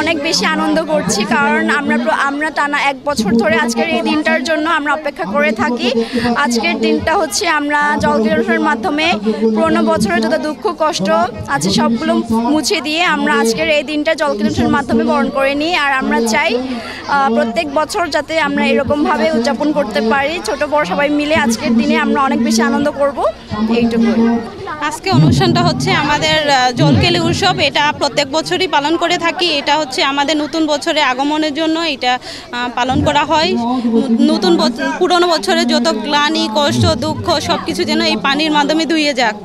অনেক বেশি আনন্দ করছি, কারণ আমরা টানা 1 বছর ধরে আজকের এই দিনটার জন্য আমরা অপেক্ষা করে থাকি। আজকের দিনটা হচ্ছে আমরা জলকেলি অনুষ্ঠানের মাধ্যমে পুরোনো বছরের যত দুঃখ কষ্ট আছে সবগুলো মুছে দিয়ে আমরা আজকের এই দিনটা জলকেলি অনুষ্ঠানের মাধ্যমে বরণ করে নিই। আর আমরা চাই প্রত্যেক বছর যাতে আমরা এরকমভাবে উদযাপন করতে পারি, ছোট বড় সবাই মিলে আজকের দিনে আমরা অনেক বেশি আনন্দ করব, এইটুকুই। আজকে অনুষ্ঠানটা হচ্ছে আমাদের জলকেলি উৎসব, এটা প্রত্যেক বছরই পালন করে থাকি। এটা হচ্ছে আমাদের নতুন বছরে আগমনের জন্য এটা পালন করা হয়। পুরনো বছরে যত গ্লানি কষ্ট দুঃখ সব কিছু যেন এই পানির মাধ্যমে ধুয়ে যাক।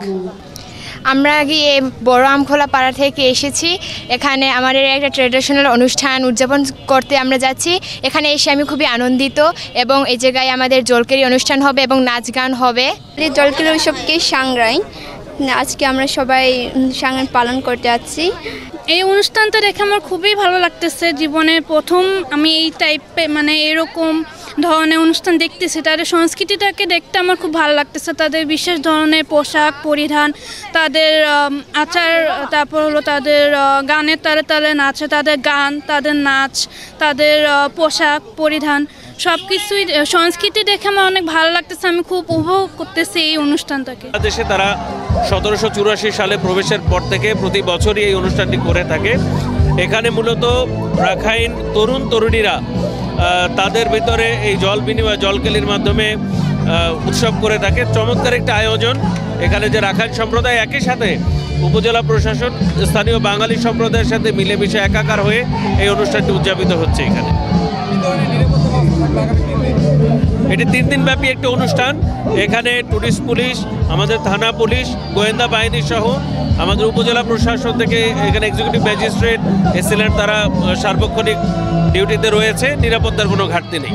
আমরা গিয়ে বড় আমখোলা পাড়া থেকে এসেছি। এখানে আমাদের একটা ট্র্যাডিশনাল অনুষ্ঠান উদযাপন করতে আমরা যাচ্ছি। এখানে এসে আমি খুবই আনন্দিত, এবং এই জায়গায় আমাদের জলকেলি অনুষ্ঠান হবে এবং নাচ গান হবে। জলকেলি উৎসবকে সাংগ্রাই আজকে আমরা সবাই সাংগ্রাই পালন করতে যাচ্ছি। এই অনুষ্ঠানটা দেখে আমার খুবই ভালো লাগতেছে। জীবনের প্রথম আমি এই টাইপের এরকম ধরনের অনুষ্ঠান দেখতেছি। তাদের সংস্কৃতিটাকে দেখতে আমার খুব ভালো লাগতেছে। তাদের বিশেষ ধরনের পোশাক পরিধান, তাদের আচার, তারপর হলো তাদের গানের তালে তালে নাচে, তাদের গান, তাদের নাচ, তাদের পোশাক পরিধান সব কিছুই সংস্কৃতি দেখে আমার অনেক ভালো লাগতেছে। আমি খুব উপভোগ করতেছি এই অনুষ্ঠানটাকে। দেশে তারা 1784 সালে প্রবেশের পর থেকে প্রতি বছরই এই অনুষ্ঠানটি করে থাকে। এখানে মূলত রাখাইন তরুণ তরুণীরা তাদের ভিতরে এই জল বিনিময় জলকেলির মাধ্যমে উৎসব করে থাকে। চমৎকার একটা আয়োজন। এখানে যে রাখাইন সম্প্রদায় একই সাথে উপজেলা প্রশাসন স্থানীয় বাঙালি সম্প্রদায়ের সাথে মিলেমিশে একাকার হয়ে এই অনুষ্ঠানটি উদযাপিত হচ্ছে। এখানে এটি 3 দিন ব্যাপী একটি অনুষ্ঠান। এখানে টুরিস্ট পুলিশ, আমাদের থানা পুলিশ, গোয়েন্দা বাহিনী সহ আমাদের উপজেলা প্রশাসন থেকে এখানে এক্সিকিউটিভ ম্যাজিস্ট্রেট এসএলএর তারা সার্বক্ষণিক ডিউটিতে রয়েছে। নিরাপত্তার কোনো ঘাটতি নেই।